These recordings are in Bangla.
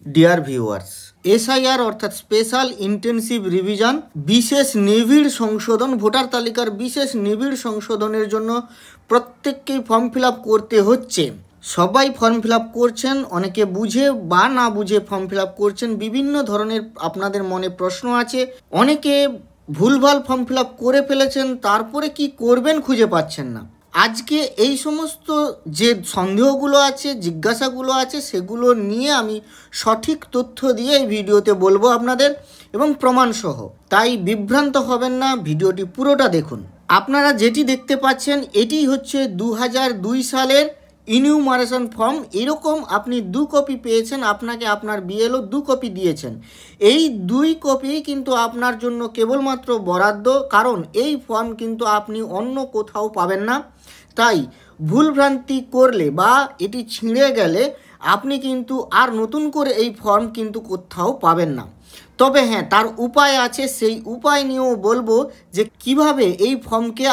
ডিয়ার ভিউয়ার্স, এসআইআর অর্থাৎ স্পেশাল ইন্টেন্সিভ রিভিশন বিশেষ নিবিড় সংশোধন, ভোটার তালিকার বিশেষ নিবিড় সংশোধনের জন্য প্রত্যেককেই ফর্ম ফিল আপ করতে হচ্ছে। সবাই ফর্ম ফিল আপ করছেন, অনেকে বুঝে বা না বুঝে ফর্ম ফিল আপ করছেন। বিভিন্ন ধরনের আপনাদের মনে প্রশ্ন আছে, অনেকে ভুলভাল ফর্ম ফিল আপ করে ফেলেছেন, তারপরে কি করবেন খুঁজে পাচ্ছেন না। আজকে এই সমস্ত যে সন্দেহগুলো আছে, জিজ্ঞাসাগুলো আছে, সেগুলো নিয়ে আমি সঠিক তথ্য দিয়ে এই ভিডিওতে বলবো আপনাদের, এবং প্রমাণসহ। তাই বিভ্রান্ত হবেন না, ভিডিওটি পুরোটা দেখুন। আপনারা যেটি দেখতে পাচ্ছেন এটি হচ্ছে 2002 সালের ইনিউমারেশন ফর্ম। এরকম আপনি 2 কপি পেয়েছেন, আপনাকে আপনার বিএলও 2 কপি দিয়েছেন। এই 2 কপি কিন্তু আপনার জন্য কেবলমাত্র বরাদ্দ, কারণ এই ফর্ম কিন্তু আপনি অন্য কোথাও পাবেন না। তাই ভুলভ্রান্তি করলে বা এটি ছিঁড়ে গেলে আপনি কিন্তু আর নতুন করে এই ফর্ম কিন্তু কোথাও পাবেন না। তবে হ্যাঁ, তার উপায় আছে, সেই উপায় নিয়েও বলবো যে কিভাবে এই ফর্মকে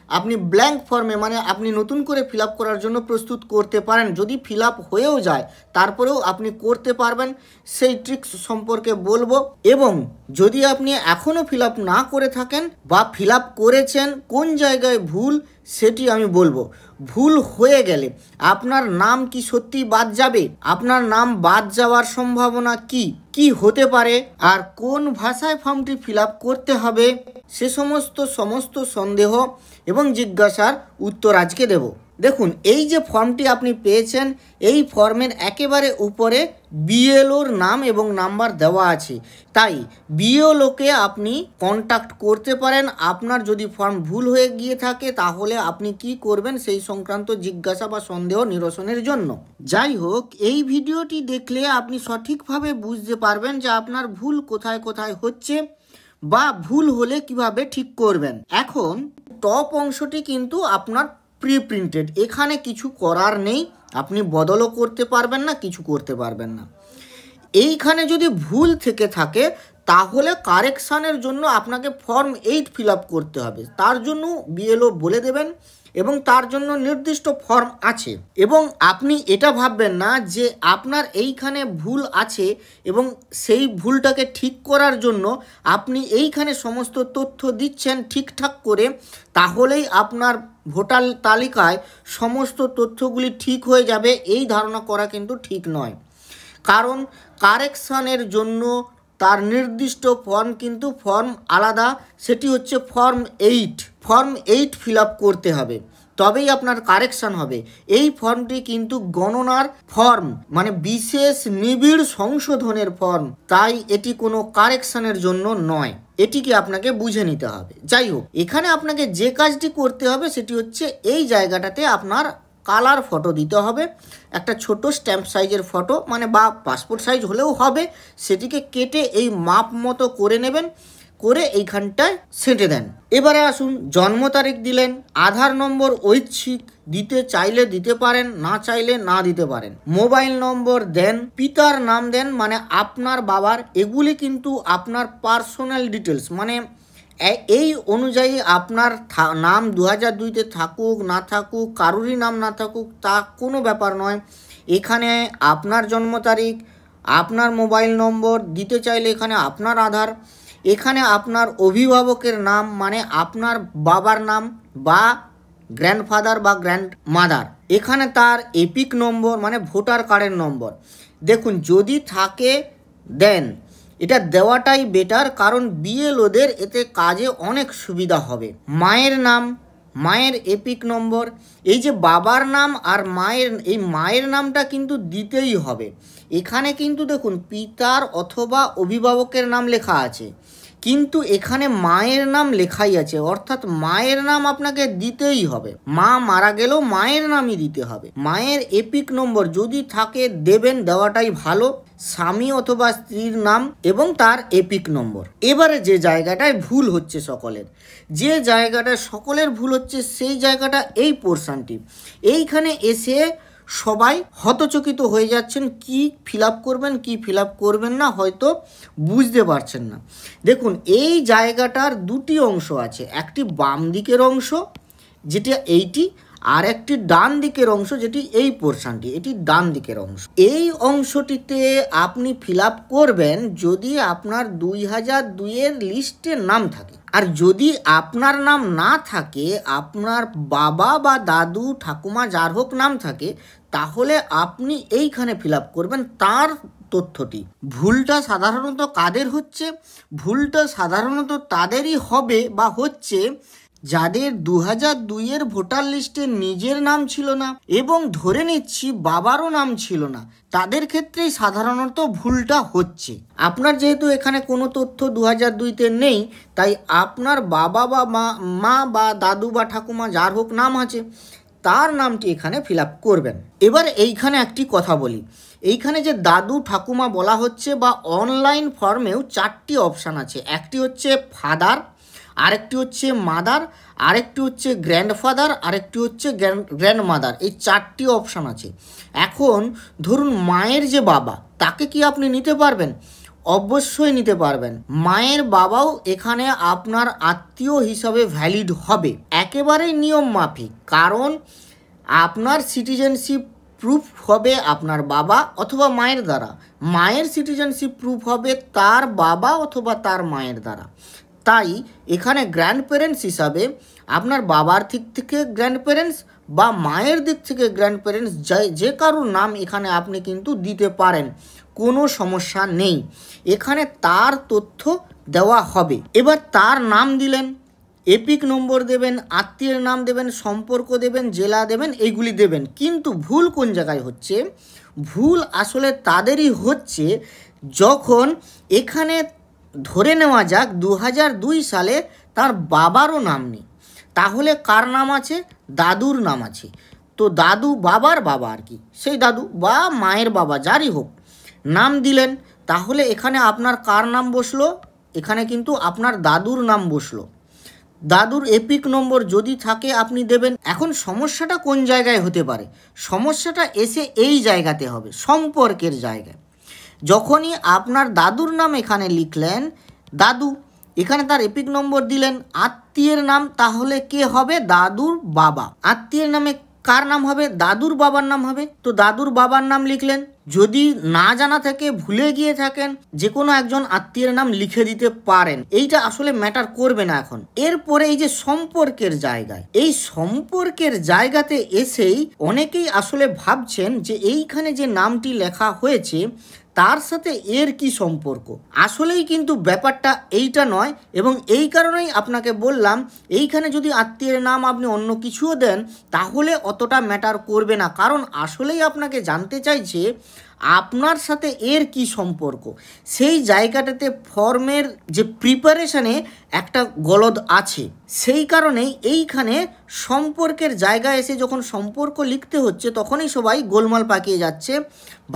আপনি ব্ল্যাঙ্ক ফর্মে, মানে আপনি নতুন করে ফিল আপ করার জন্য প্রস্তুত করতে পারেন। যদি ফিল আপ হয়েও যায় তারপরেও আপনি করতে পারবেন, সেই ট্রিক্স সম্পর্কে বলবো। এবং যদি আপনি এখনও ফিল আপ না করে থাকেন বা ফিল আপ করেছেন, কোন জায়গায় ভুল সেটি আমি বলবো। ভুল হয়ে গেলে আপনার নাম কি সত্যি বাদ যাবে? আপনার নাম বাদ যাওয়ার সম্ভাবনা কি হতে পারে? আর কোন ভাষায় ফর্মটি ফিল আপ করতে হবে, সে সমস্ত সন্দেহ এবং জিজ্ঞাসার উত্তর আজকে দেব। দেখুন, এই যে ফর্মটি আপনি পেয়েছেন, এই ফর্মের একেবারে উপরে বিএলওর নাম এবং নাম্বার দেওয়া আছে। তাই বিএলওকে আপনি কন্ট্যাক্ট করতে পারেন। আপনার যদি ফর্ম ভুল হয়ে গিয়ে থাকে তাহলে আপনি কি করবেন সেই সংক্রান্ত জিজ্ঞাসা বা সন্দেহ নিরসনের জন্য। যাই হোক, এই ভিডিওটি দেখলে আপনি সঠিকভাবে বুঝতে পারবেন যে আপনার ভুল কোথায় কোথায় হচ্ছে বা ভুল হলে কিভাবে ঠিক করবেন। এখন টপ অংশটি কিন্তু আপনার প্রি প্রিন্টেড, এখানে কিছু করার নেই, আপনি বদলও করতে পারবেন না, কিছু করতে পারবেন না। এইখানে যদি ভুল থেকে থাকে তাহলে কারেকশানের জন্য আপনাকে ফর্ম 8 ফিল আপ করতে হবে। তার জন্য বিএলও বলে দেবেন এবং তার জন্য নির্দিষ্ট ফর্ম আছে। এবং আপনি এটা ভাববেন না যে আপনার এইখানে ভুল আছে এবং সেই ভুলটাকে ঠিক করার জন্য আপনি এইখানে সমস্ত তথ্য দিচ্ছেন ঠিকঠাক করে, তাহলেই আপনার ভোটার তালিকায় সমস্ত তথ্যগুলি ঠিক হয়ে যাবে। এই ধারণা করা কিন্তু ঠিক নয়, কারণ কারেকশানের জন্য তার নির্দিষ্ট ফর্ম কিন্তু ফর্ম আলাদা, সেটি হচ্ছে ফর্ম 8। ফর্ম 8 ফিল আপ করতে হবে, তবেই আপনার কারেকশান হবে। এই ফর্মটি কিন্তু গণনার ফর্ম, মানে বিশেষ নিবিড় সংশোধনের ফর্ম, তাই এটি কোনো কারেকশানের জন্য নয়। এটিকে আপনাকে বুঝে নিতে হবে। যাই হোক, এখানে আপনাকে যে কাজটি করতে হবে সেটি হচ্ছে এই জায়গাটাতে আপনার কালার ফটো দিতে হবে, একটা ছোট স্ট্যাম্প সাইজের ফটো, মানে বা পাসপোর্ট সাইজ হলেও হবে। সেটিকে কেটে এই মাপ মতো করে নেবেন, করে এইখানটায় সেঁটে দেন। এবারে আসুন, জন্ম তারিখ দিলেন, আধার নম্বর ঐচ্ছিক, দিতে চাইলে দিতে পারেন, না চাইলে না দিতে পারেন। মোবাইল নম্বর দেন, পিতার নাম দেন, মানে আপনার বাবার। এগুলি কিন্তু আপনার পার্সোনাল ডিটেলস, মানে এই অনুযায়ী আপনার নাম 2002-তে থাকুক না থাকুক, কারুরই নাম না থাকুক, তা কোনো ব্যাপার নয়। এখানে আপনার জন্ম তারিখ, আপনার মোবাইল নম্বর, দিতে চাইলে এখানে আপনার আধার, এখানে আপনার অভিভাবকের নাম, মানে আপনার বাবার নাম বা গ্র্যান্ডফাদার বা গ্র্যান্ডমাদার, এখানে তার এপিক নম্বর, মানে ভোটার কার্ডের নম্বর। দেখুন, যদি থাকে দেন, এটা দেওয়াটাই বেটার, কারণ বিএলওদের এতে কাজে অনেক সুবিধা হবে। মায়ের নাম, মায়ের এপিক নম্বর, এই যে বাবার নাম আর মায়ের নামটা কিন্তু দিতেই হবে। এখানে কিন্তু দেখুন পিতার অথবা অভিভাবকের নাম লেখা আছে, কিন্তু এখানে মায়ের নাম লেখাই আছে, অর্থাৎ মায়ের নাম আপনাকে দিতেই হবে। মা মারা গেলেও মায়ের নামই দিতে হবে। মায়ের এপিক নম্বর যদি থাকে দেবেন, দেওয়াটাই ভালো। স্বামী অথবা স্ত্রীর নাম এবং তার এপিক নম্বর। এবারে যে জায়গাটায় ভুল হচ্ছে সকলের ভুল হচ্ছে সেই জায়গাটা এই পোর্শনটি। এইখানে এসে সবাই হতচকিত হয়ে যাচ্ছেন, কি ফিল আপ করবেন কি ফিল আপ করবেন না, হয়তো বুঝতে পারছেন না। দেখুন, এই জায়গাটার দুটি অংশ আছে, একটি বাম দিকের অংশ যেটা এইটি, আর একটি ডান দিকের অংশ, যেটি এই পোর্শনটি, এটি ডান দিকের অংশ। এই অংশটিতে আপনি ফিল আপ করবেন যদি আপনার 2002-এর লিস্টে নাম থাকে। আর যদি আপনার নাম না থাকে, আপনার বাবা বা দাদু ঠাকুমা যার হোক নাম থাকে, তাহলে আপনি এইখানে ফিল আপ করবেন তার তথ্যটি। ভুলটা সাধারণত কাদের হচ্ছে? ভুলটা সাধারণত তাদেরই হবে বা হচ্ছে যাদের 2002-এর ভোটার লিস্টে নিজের নাম ছিল না এবং ধরে নিচ্ছি বাবারও নাম ছিল না, তাদের ক্ষেত্রেই সাধারণত ভুলটা হচ্ছে। আপনার যেহেতু এখানে কোনো তথ্য 2002-তে নেই, তাই আপনার বাবা বা মা বা দাদু বা ঠাকুমা যার হোক নাম আছে, তার নামটি এখানে ফিল আপ করবেন। এবার এইখানে একটি কথা বলি, এইখানে যে দাদু ঠাকুমা বলা হচ্ছে বা অনলাইন ফর্মেও 4টি অপশান আছে। একটি হচ্ছে ফাদার, আরেকটি হচ্ছে মাদার, আরেকটি হচ্ছে গ্র্যান্ডফাদার, আরেকটি হচ্ছে গ্র্যান্ডমাদার। এই 4টি অপশান আছে। এখন ধরুন মায়ের যে বাবা, তাকে কি আপনি নিতে পারবেন? অবশ্যই নিতে পারবেন। মায়ের বাবাও এখানে আপনার আত্মীয় হিসাবে ভ্যালিড হবে, একেবারেই নিয়ম মাফিক। কারণ আপনার সিটিজেনশিপ প্রুফ হবে আপনার বাবা অথবা মায়ের দ্বারা, মায়ের সিটিজেনশিপ প্রুফ হবে তার বাবা অথবা তার মায়ের দ্বারা। তাই এখানে গ্র্যান্ড প্যারেন্টস হিসাবে আপনার বাবার দিক থেকে গ্র্যান্ড প্যারেন্টস বা মায়ের দিক থেকে গ্র্যান্ড প্যারেন্টস যে কারোর নাম এখানে আপনি কিন্তু দিতে পারেন, কোনো সমস্যা নেই। এখানে তার তথ্য দেওয়া হবে। এবার তার নাম দিলেন, এপিক নম্বর দেবেন, আত্মীয়ের নাম দেবেন, সম্পর্ক দেবেন, জেলা দেবেন, এইগুলি দেবেন। কিন্তু ভুল কোন জায়গায় হচ্ছে? ভুল আসলে তাদেরই হচ্ছে যখন এখানে ধরে নেওয়া যাক 2002 সালে তার বাবারও নাম নেই, তাহলে কার নাম আছে? দাদুর নাম আছে। তো দাদু বাবার বাবা আর কি, সেই দাদু বা মায়ের বাবা যারই হোক নাম দিলেন, তাহলে এখানে আপনার কার নাম বসলো? এখানে কিন্তু আপনার দাদুর নাম বসলো। দাদুর এপিক নম্বর যদি থাকে আপনি দেবেন। এখন সমস্যাটা কোন জায়গায় হতে পারে? সমস্যাটা এসে এই জায়গাতে হবে, সম্পর্কের জায়গায়। যখনই আপনার দাদুর নাম এখানে লিখলেন দাদু, এখানে তার এপিক নম্বর দিলেন, আত্মীয়ের নাম তাহলে কে হবে? দাদুর বাবা। আত্মীয়ের নামে কার নাম হবে? দাদুর বাবার নাম হবে। তো দাদুর বাবার নাম লিখলেন। যদি না জানা থাকে, ভুলে গিয়ে থাকেন, যে কোনো একজন আত্মীয়ের নাম লিখে দিতে পারেন, এইটা আসলে ম্যাটার করবে না এখন। এরপরে এই যে সম্পর্কের জায়গায়, এই সম্পর্কের জায়গাতে এসেই অনেকেই আসলে ভাবছেন যে এইখানে যে নামটি লেখা হয়েছে তার সাথে এর কি সম্পর্ক। আসলেই কিন্তু ব্যাপারটা এইটা নয়, এবং এই কারণেই আপনাকে বললাম এইখানে যদি আত্মীয়ের নাম আপনি অন্য কিছুও দেন তাহলে অতটা ম্যাটার করবে না, কারণ আসলেই আপনাকে জানতে চাইছে আপনার সাথে এর কি সম্পর্ক। সেই জায়গাটাতে ফর্মের যে প্রিপারেশনে একটা গলদ আছে, সেই কারণেই এইখানে সম্পর্কের জায়গায় এসে যখন সম্পর্ক লিখতে হচ্ছে তখনই সবাই গোলমাল পাকিয়ে যাচ্ছে,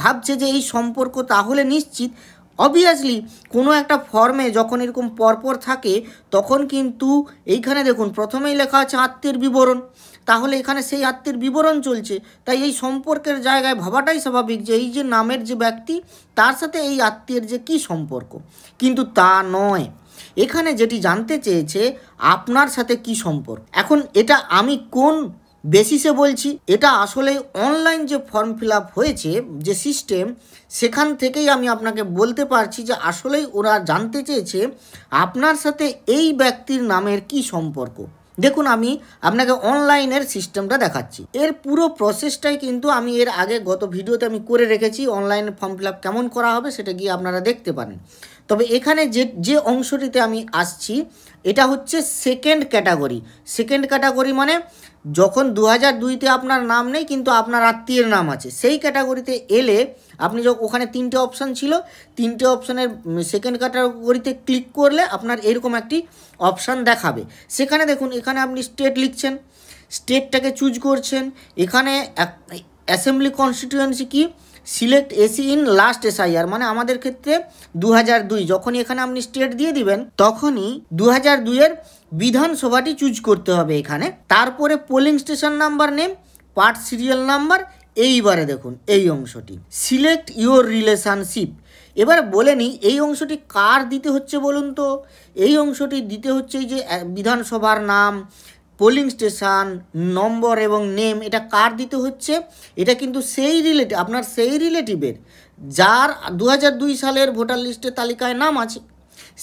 ভাবছে যে এই সম্পর্ক তাহলে নিশ্চিত। অবভিয়াসলি কোনো একটা ফর্মে যখন এরকম পরপর থাকে তখন কিন্তু এইখানে দেখুন প্রথমেই লেখা আছে আত্মীয়ের বিবরণ, তাহলে এখানে সেই আত্মীয়ের বিবরণ চলছে। তাই এই সম্পর্কের জায়গায় ভাবাটাই স্বাভাবিক যে এই যে নামের যে ব্যক্তি তার সাথে এই আত্মীয়ের যে কি সম্পর্ক, কিন্তু তা নয়। এখানে যেটি জানতে চেয়েছে আপনার সাথে কি সম্পর্ক। এখন এটা আমি কোন বেসিসে বলছি? এটা আসলে অনলাইন যে ফর্ম ফিল আপ হয়েছে যে সিস্টেম, সেখান থেকেই আমি আপনাকে বলতে পারছি যে আসলেই ওরা জানতে চেয়েছে আপনার সাথে এই ব্যক্তির নামের কি সম্পর্ক। দেখুন আমি আপনাকে অনলাইনের সিস্টেমটা দেখাচ্ছি। এর পুরো প্রসেসটাই কিন্তু আমি এর আগে গত ভিডিওতে আমি করে রেখেছি, অনলাইন ফর্ম ফিল আপ কেমন করা হবে সেটা গিয়ে আপনারা দেখতে পারেন। তবে এখানে যে অংশটিতে আমি আসছি এটা হচ্ছে সেকেন্ড ক্যাটাগরি। সেকেন্ড ক্যাটাগরি মানে যখন 2002-তে আপনার নাম নেই কিন্তু আপনার আত্মীয়ের নাম আছে, সেই ক্যাটাগরিতে এলে আপনি যখন ওখানে 3টে অপশান ছিল, 3টে অপশানের সেকেন্ড ক্যাটাগরিতে ক্লিক করলে আপনার এরকম একটি অপশান দেখাবে। সেখানে দেখুন এখানে আপনি স্টেট লিখছেন, স্টেটটাকে চুজ করছেন। এখানে অ্যাসেম্বলি কনস্টিটিউয়েন্সি কি select AC in last SIR, মানে আমাদের ক্ষেত্রে 2002, যখনই এখানে আপনি স্টেট দিয়ে দিবেন তখনই 2002-এর বিধানসভাটি চুজ করতে হবে এখানে। তারপরে polling station number name, part serial number. এইবারে দেখুন এই অংশটি সিলেক্ট ইউর রিলেশনশিপ। এবার বলে নিই এই অংশটি কার দিতে হচ্ছে বলুন তো। এই অংশটি দিতে হচ্ছে এই যে বিধানসভার নাম, পোলিং স্টেশন নম্বর এবং নেম এটা কার দিতে হচ্ছে, এটা কিন্তু সেই রিলেটিভ, আপনার সেই রিলেটিভের যার 2002 সালের ভোটার লিস্টের তালিকায় নাম আছে,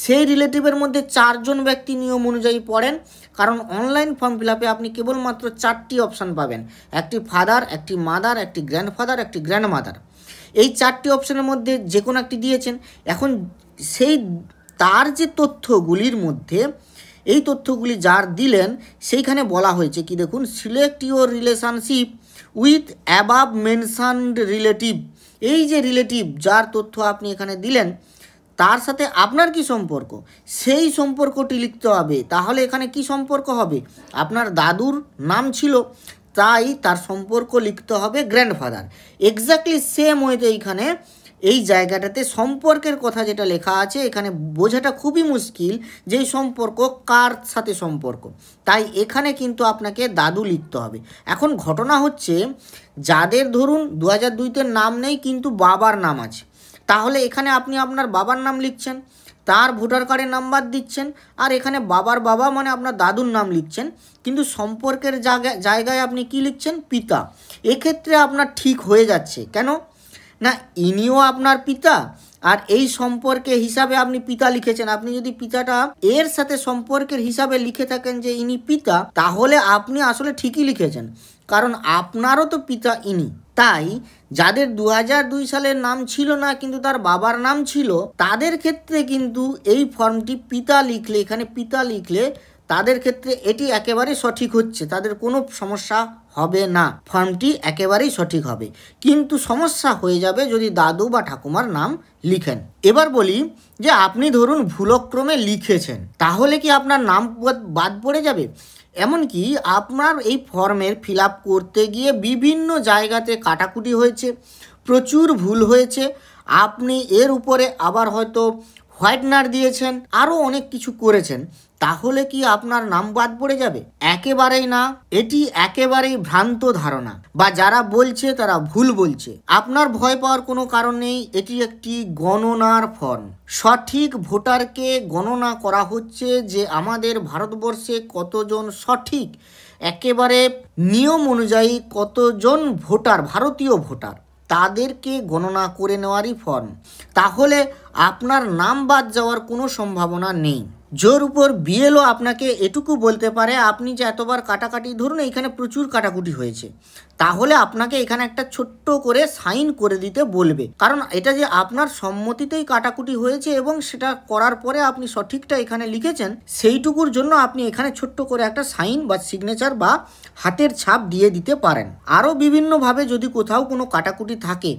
সেই রিলেটিভের মধ্যে 4 জন ব্যক্তি নিয়ম অনুযায়ী পড়েন। কারণ অনলাইন ফর্ম ফিল আপে আপনি কেবলমাত্র 4টি অপশান পাবেন, একটি ফাদার, একটি মাদার, একটি গ্র্যান্ডফাদার, একটি গ্র্যান্ডমাদার। এই 4টি অপশানের মধ্যে যে কোনো একটি দিয়েছেন। এখন সেই তার যে তথ্যগুলির মধ্যে এই তথ্যগুলি যার দিলেন সেইখানে বলা হয়েছে কি দেখুন, select your relationship with above mentioned relative. এই যে রিলেটিভ যার তথ্য আপনি এখানে দিলেন তার সাথে আপনার কি সম্পর্ক, সেই সম্পর্কটি লিখতে হবে। তাহলে এখানে কি সম্পর্ক হবে, আপনার দাদুর নাম ছিল তাই তার সম্পর্ক লিখতে হবে গ্র্যান্ডফাদার। এক্স্যাক্টলি সেম ওয়েতে এইখানে এই জায়গাটাতে সম্পর্কের কথা যেটা লেখা আছে এখানে বোঝাটা খুবই মুশকিল যে এই সম্পর্ক কার সাথে সম্পর্ক, তাই এখানে কিন্তু আপনাকে দাদু লিখতে হবে। এখন ঘটনা হচ্ছে যাদের ধরুন 2002-তে নাম নেই কিন্তু বাবার নাম আছে, তাহলে এখানে আপনি আপনার বাবার নাম লিখছেন, তার ভোটার কার্ডের নাম্বার দিচ্ছেন, আর এখানে বাবার বাবা মানে আপনার দাদুর নাম লিখছেন, কিন্তু সম্পর্কের জায়গায় আপনি কি লিখছেন, পিতা। এক্ষেত্রে আপনার ঠিক হয়ে যাচ্ছে কেন না, ইনিও আপনার পিতা আর এই সম্পর্কে হিসাবে আপনি পিতা লিখেছেন। আপনি যদি পিতাটা এর সাথে সম্পর্কের হিসাবে লিখে থাকেন যে ইনি পিতা, তাহলে আপনি আসলে ঠিকই লিখেছেন, কারণ আপনারও তো পিতা ইনি। তাই যাদের 2002 সালের নাম ছিল না কিন্তু তার বাবার নাম ছিল, তাদের ক্ষেত্রে কিন্তু এই ফর্মটি পিতা লিখলে, এখানে পিতা লিখলে তাদের ক্ষেত্রে এটি একেবারেই সঠিক হচ্ছে, তাদের কোনো সমস্যা হবে না, ফর্মটি একেবারেই সঠিক হবে। কিন্তু সমস্যা হয়ে যাবে যদি দাদু বা ঠাকুমার নাম লিখেন। এবার বলি যে আপনি ধরুন ভুলক্রমে লিখেছেন, তাহলে কি আপনার নাম বাদ পড়ে যাবে? এমনকি আপনার এই ফর্মের ফিল আপ করতে গিয়ে বিভিন্ন জায়গাতে কাটাকুটি হয়েছে, প্রচুর ভুল হয়েছে, আপনি এর উপরে আবার হয়তো হোয়াইটনার দিয়েছেন, আরও অনেক কিছু করেছেন, তাহলে কি আপনার নাম বাদ পড়ে যাবে? একেবারেই না, এটি একেবারেই ভ্রান্ত ধারণা, বা যারা বলছে তারা ভুল বলছে। আপনার ভয় পাওয়ার কোনো কারণ নেই, এটি একটি গণনার ফর্ম। সঠিক ভোটারকে গণনা করা হচ্ছে যে আমাদের ভারতবর্ষে কতজন সঠিক একেবারে নিয়ম অনুযায়ী কতজন ভোটার, ভারতীয় ভোটার, তাদেরকে গণনা করে নেওয়ারই ফর্ম। তাহলে আপনার নাম বাদ যাওয়ার কোনো সম্ভাবনা নেই। জোর উপর বিএলও আপনাকে এটুকু বলতে পারে, আপনি যে এতবার কাটাকাটি, ধরুন এখানে প্রচুর কাটাকুটি হয়েছে, তাহলে আপনাকে এখানে একটা ছোট্ট করে সাইন করে দিতে বলবে, কারণ এটা যে আপনার সম্মতিতেই কাটাকুটি হয়েছে এবং সেটা করার পরে আপনি সঠিকটা এখানে লিখেছেন, সেইটুকুর জন্য আপনি এখানে ছোট্ট করে একটা সাইন বা সিগনেচার বা হাতের ছাপ দিয়ে দিতে পারেন। আরও বিভিন্নভাবে যদি কোথাও কোনো কাটাকুটি থাকে,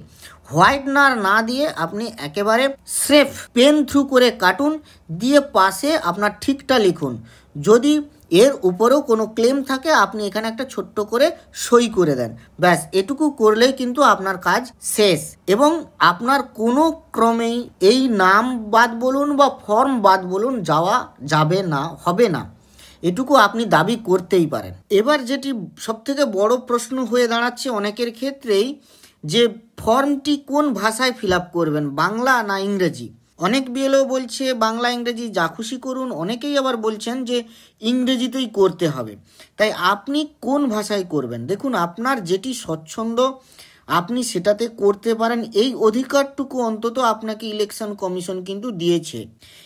হোয়াইটনার না দিয়ে আপনি একেবারে স্রেফ পেন থ্রু করে কাটুন, দিয়ে পাশে আপনার ঠিকটা লিখুন। যদি এর উপরেও কোনো ক্লেম থাকে আপনি এখানে একটা ছোট্ট করে সই করে দেন, ব্যাস এটুকু করলেই কিন্তু আপনার কাজ শেষ। এবং আপনার কোনো ক্রমেই এই নাম বাদ বলুন বা ফর্ম বাদ বলুন যাওয়া যাবে না, হবে না, এটুকু আপনি দাবি করতেই পারেন। এবার যেটি সবথেকে বড় প্রশ্ন হয়ে দাঁড়াচ্ছে অনেকের ক্ষেত্রেই, যে ফর্মটি কোন ভাষায় ফিল আপ করবেন, বাংলা না ইংরেজি। অনেক বিএলও বলছে বাংলা ইংরেজি যা খুশি করুন, অনেকেই আবার বলছেন যে ইংরেজিতেই করতে হবে। তাই আপনি কোন ভাষায় করবেন, দেখুন আপনার যেটি স্বচ্ছন্দ আপনি সেটাতে করতে পারেন, এই অধিকারটুকু অন্তত আপনাকে ইলেকশন কমিশন কিন্তু দিয়েছে।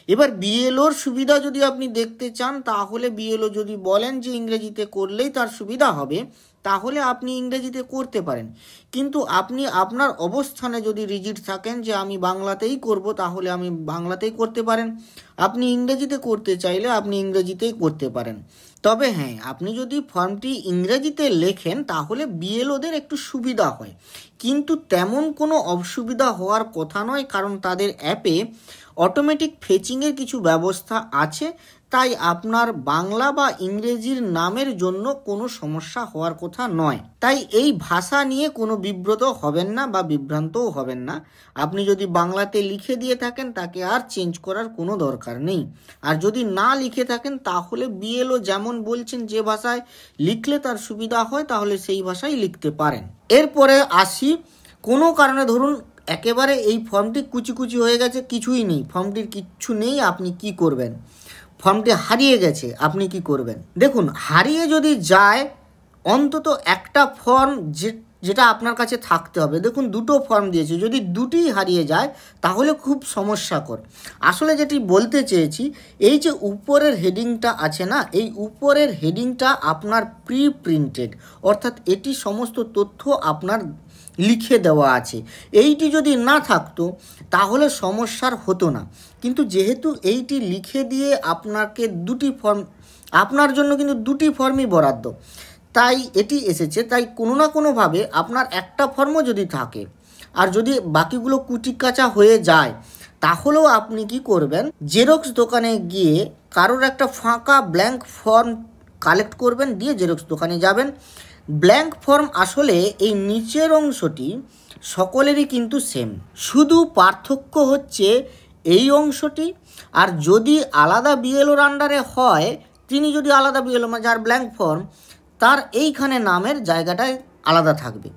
এবার বিএলওর সুবিধা যদি আপনি দেখতে চান, তাহলে বিএলও যদি বলেন যে ইংরেজিতে করলেই তার সুবিধা হবে, তাহলে আপনি ইংরেজিতে করতে পারেন। কিন্তু আপনি আপনার অবস্থানে যদি রিজিড থাকেন যে আমি বাংলাতেই করব, তাহলে আমি বাংলাতেই করতে পারেন। আপনি ইংরেজিতে করতে চাইলে আপনি ইংরেজিতেই করতে পারেন। তবে হ্যাঁ, আপনি যদি ফর্মটি ইংরেজিতে লেখেন তাহলে বিএলওদের একটু সুবিধা হয়, কিন্তু তেমন কোনো অসুবিধা হওয়ার কথা নয়, কারণ তাদের অ্যাপে অটোমেটিক ফেচিংয়ের কিছু ব্যবস্থা আছে। তাই আপনার বাংলা বা ইংরেজির নামের জন্য কোনো সমস্যা হওয়ার কথা নয়। তাই এই ভাষা নিয়ে কোনো বিব্রত হবেন না বা বিভ্রান্তও হবেন না। আপনি যদি বাংলাতে লিখে দিয়ে থাকেন তাকে আর চেঞ্জ করার কোনো দরকার নেই। আর যদি না লিখে থাকেন তাহলে বিএলও যেমন বলছেন যে ভাষায় লিখলে তার সুবিধা হয় তাহলে সেই ভাষায় লিখতে পারেন। এরপরে আসি, কোনো কারণে ধরুন একেবারে এই ফর্মটি কুচি কুচি হয়ে গেছে, কিছুই নেই, ফর্মটির কিচ্ছু নেই, আপনি কি করবেন? ফর্মটি হারিয়ে গেছে, আপনি কি করবেন? দেখুন, হারিয়ে যদি যায় অন্তত একটা ফর্ম যেটা আপনার কাছে থাকতে হবে। দেখুন, দুটো ফর্ম দিয়েছে, যদি দুটিই হারিয়ে যায় তাহলে খুব সমস্যাকর। আসলে যেটি বলতে চেয়েছি, এই যে উপরের হেডিংটা আছে না, এই উপরের হেডিংটা আপনার প্রি প্রিন্টেড, অর্থাৎ এটি সমস্ত তথ্য আপনার লিখে দেওয়া আছে। এইটি যদি না থাকতো তাহলে সমস্যার হতো না, কিন্তু যেহেতু এইটি লিখে দিয়ে আপনাকে দুটি ফর্ম, আপনার জন্য কিন্তু দুটি ফর্মই বরাদ্দ, তাই এটি এসেছে। তাই কোনো না কোনোভাবে আপনার একটা ফর্মও যদি থাকে আর যদি বাকিগুলো কুচি কাঁচা হয়ে যায়, তাহলেও আপনি কি করবেন, জেরক্স দোকানে গিয়ে কারোর একটা ফাঁকা ব্ল্যাঙ্ক ফর্ম কালেক্ট করবেন, দিয়ে জেরক্স দোকানে যাবেন। ব্ল্যাঙ্ক ফর্ম আসলে এই নিচের অংশটি সকলেরই কিন্তু সেম, শুধু পার্থক্য হচ্ছে এই অংশটি। আর যদি আলাদা বিএলওর আন্ডারে হয়, তিনি যদি আলাদা বিএলও, মানে যার ব্ল্যাঙ্ক ফর্ম, তার এইখানে নামের জায়গাটায় আলাদা থাকবে।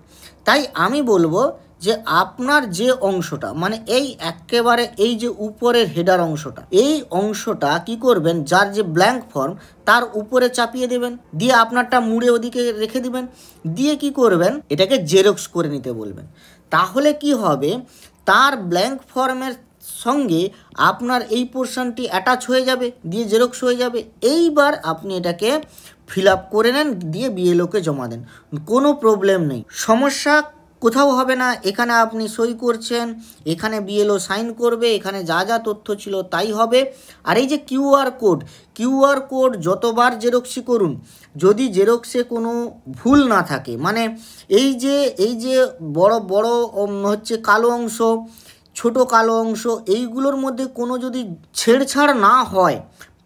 তাই আমি বলবো যে আপনার যে অংশটা, মানে এই একেবারে এই যে উপরের হেডার অংশটা, এই অংশটা কি করবেন, যার যে ব্ল্যাঙ্ক ফর্ম তার উপরে চাপিয়ে দেবেন, দিয়ে আপনারটা মুড়ে ওদিকে রেখে দিবেন, দিয়ে কি করবেন, এটাকে জেরক্স করে নিতে বলবেন। তাহলে কি হবে, তার ব্ল্যাঙ্ক ফর্মের সঙ্গে আপনার এই পোর্শনটি অ্যাটাচ হয়ে যাবে, দিয়ে জেরক্স হয়ে যাবে। এইবার আপনি এটাকে ফিল আপ করে নেন, দিয়ে বিএলওকে জমা দেন, কোনো প্রবলেম নেই, সমস্যা কোথাও হবে না। এখানে আপনি সই করছেন, এখানে বিএলও সাইন করবে, এখানে যা যা তথ্য ছিল তাই হবে। আর এই যে কিউআর কোড যতবার জেরক্সই করুন, যদি জেরক্সে কোনো ভুল না থাকে, মানে এই যে বড় বড় হচ্ছে কালো অংশ, ছোট কালো অংশ, এইগুলোর মধ্যে কোনো যদি ছেড়ছাড় না হয়,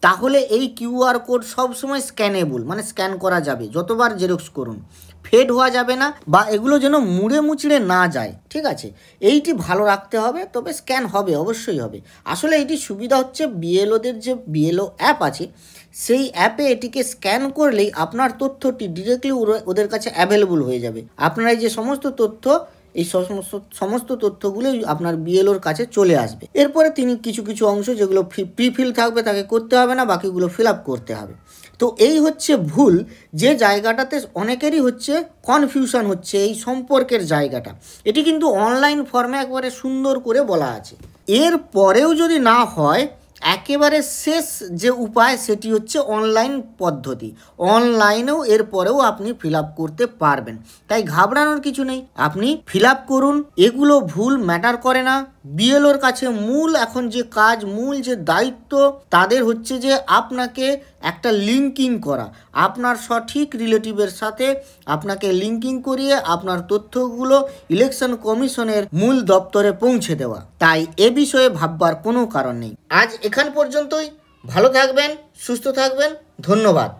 তাহলে এই কিউআর কোড সবসময় স্ক্যানেবল, মানে স্ক্যান করা যাবে। যতবার জেরক্স করুন, ফেড হওয়া যাবে না, বা এগুলো যেন মুড়ে মুচড়ে না যায়, ঠিক আছে? এইটি ভালো রাখতে হবে, তবে স্ক্যান হবে, অবশ্যই হবে। আসলে এইটি সুবিধা হচ্ছে বিএলওদের যে বিএলও অ্যাপ আছে, সেই অ্যাপে এটিকে স্ক্যান করলেই আপনার তথ্যটি ডিরেক্টলি ওদের কাছে অ্যাভেলেবল হয়ে যাবে। আপনার এই যে সমস্ত তথ্য, এই সমস্ত তথ্যগুলোই আপনার বিএলওর কাছে চলে আসবে। এরপরে তিনি কিছু কিছু অংশ যেগুলো প্রিফিল থাকবে তাকে করতে হবে না, বাকিগুলো ফিল আপ করতে হবে। তো এই হচ্ছে ভুল, যে জায়গাটাতে অনেকেরই হচ্ছে কনফিউশন হচ্ছে, এই সম্পর্কের জায়গাটা। এটি কিন্তু অনলাইন ফর্মে একবারে সুন্দর করে বলা আছে। এর পরেও যদি না হয়, একেবারে শেষ যে উপায় সেটি হচ্ছে অনলাইন পদ্ধতি। অনলাইনেও এরপরেও আপনি ফিল আপ করতে পারবেন, তাই ঘাবড়ানোর কিছু নেই, আপনি ফিল আপ করুন। এগুলো ভুল ম্যাটার করে না। বিএলওর কাছে মূল এখন যে কাজ, মূল যে দায়িত্ব তাদের হচ্ছে যে আপনাকে একটা লিঙ্কিং করা, আপনার সঠিক রিলেটিভের সাথে আপনাকে লিঙ্কিং করিয়ে আপনার তথ্যগুলো ইলেকশন কমিশনের মূল দপ্তরে পৌঁছে দেওয়া। তাই এ বিষয়ে ভাববার কোনো কারণ নেই। আজ এখান পর্যন্তই। ভালো থাকবেন, সুস্থ থাকবেন, ধন্যবাদ।